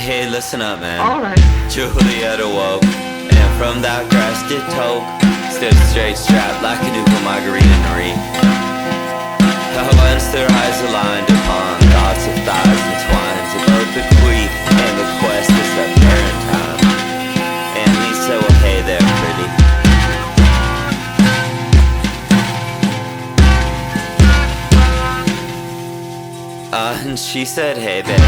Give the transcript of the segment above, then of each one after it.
Hey, listen up, man. Alright. Juliet awoke, and from that grass did toke, stood straight strapped like a Ducal Margarita Marie. Once their eyes aligned upon thoughts of thighs entwined to both the bequeath and the quest is a parent time. And he said, well, hey there, pretty. And she said, hey, babe.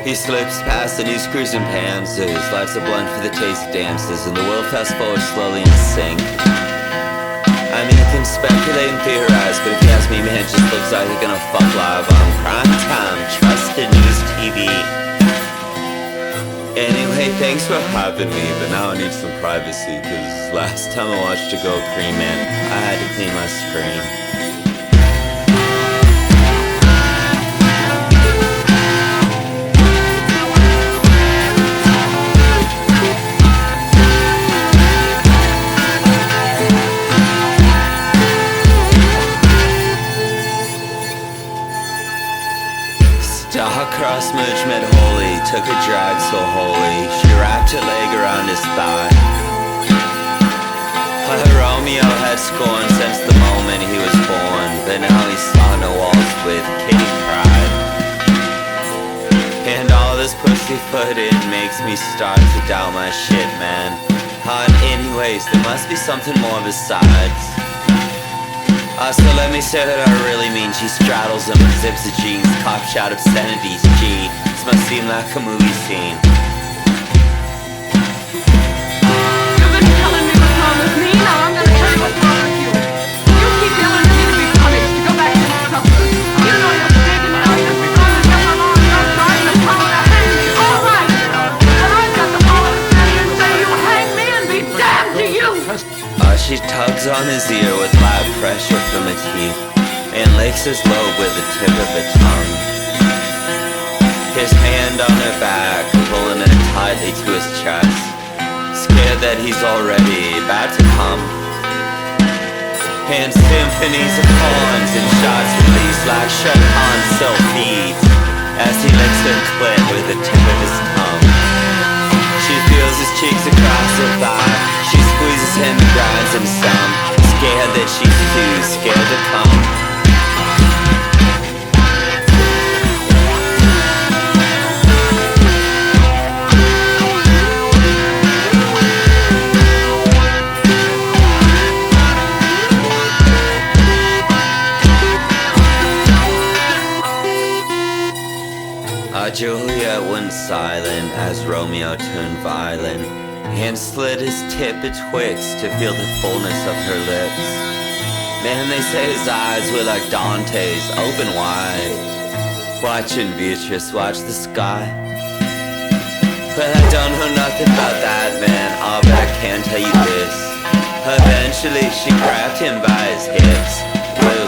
He slips past the news cruising pans, his life's a blunt for the taste of dances, and the world fast forwards slowly in sync. I mean, I can speculate and theorize, but if you ask me, man, it just looks like they're gonna fuck live on prime time, trusted news TV. Anyway, thanks for having me, but now I need some privacy, cause last time I watched a go cream, man, I had to clean my screen. Star-crossed merge met holy, took a drag so holy, she wrapped her leg around his thigh. Romeo had scorned since the moment he was born, but now he saw no walls with kitty pride. And all this pussyfooting makes me start to doubt my shit, man. Anyways, there must be something more besides. So let me say what I really mean. She straddles him with zips of jeans, cop shout obscenities. Gee, this must seem like a movie scene. You've been telling me what's wrong with me, now I'm gonna tell you what's wrong with you. You keep yelling at me to be punished, to go back to the suffers. You know you're mistaken, now you're strong and you're on your side and the power to hang me. Alright, but I've got the power to stand here and say you hang me and be damned to you. She tugs on his ear with loud pressure from her teeth and licks his lobe with the tip of her tongue. His hand on her back, pulling her tightly to his chest, scared that he's already about to come. And symphonies of horns and shots released like Chopin's self-beats as he licks her clit with the tip of his tongue. She feels his cheeks across her thigh. She squeezes him and grinds him some, scared that she's too scared to come. Juliet went silent as Romeo turned violent and slid his tip betwixt to feel the fullness of her lips. Man, they say his eyes were like Dante's, open wide, watching Beatrice watch the sky. But I don't know nothing about that, man. But I can tell you this. Eventually she grabbed him by his hips. Woo.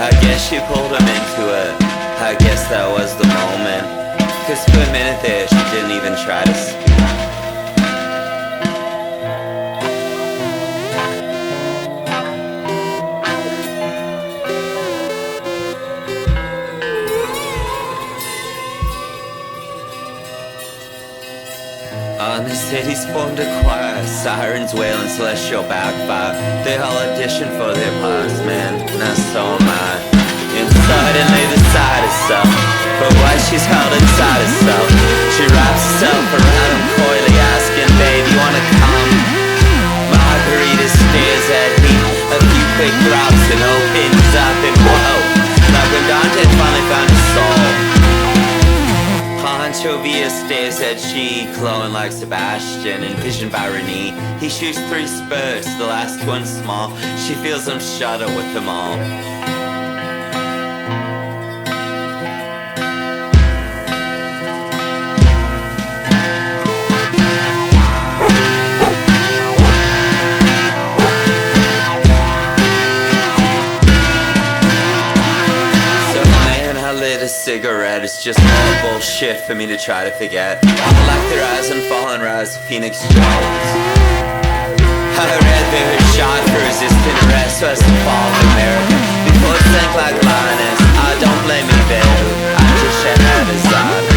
I guess she pulled him into it. I guess that was the moment. Cause for a minute there she didn't even try to speak. The city's formed a choir, sirens wail and celestial backfire. They all audition for their parts, man. Now so am I. Inside and lay beside herself, but why she's held inside herself. She wraps herself around him coyly, asking, babe, you wanna come? Margarita stares at me, a few quick drops and opens up and whoa, like when Dante finally found his soul. Anchovia stares at she, glowing like Sebastian, envisioned by Renee. He shoots 3 spurts, the last one small. She feels him shudder with them all. A cigarette, it's just more bullshit for me to try to forget. Like the rise and fall and rise of Phoenix Jones. I read through his shot for resisting arrest was the fall of America. Before it sank like lioness, I don't blame you, babe. I just Scheherazade.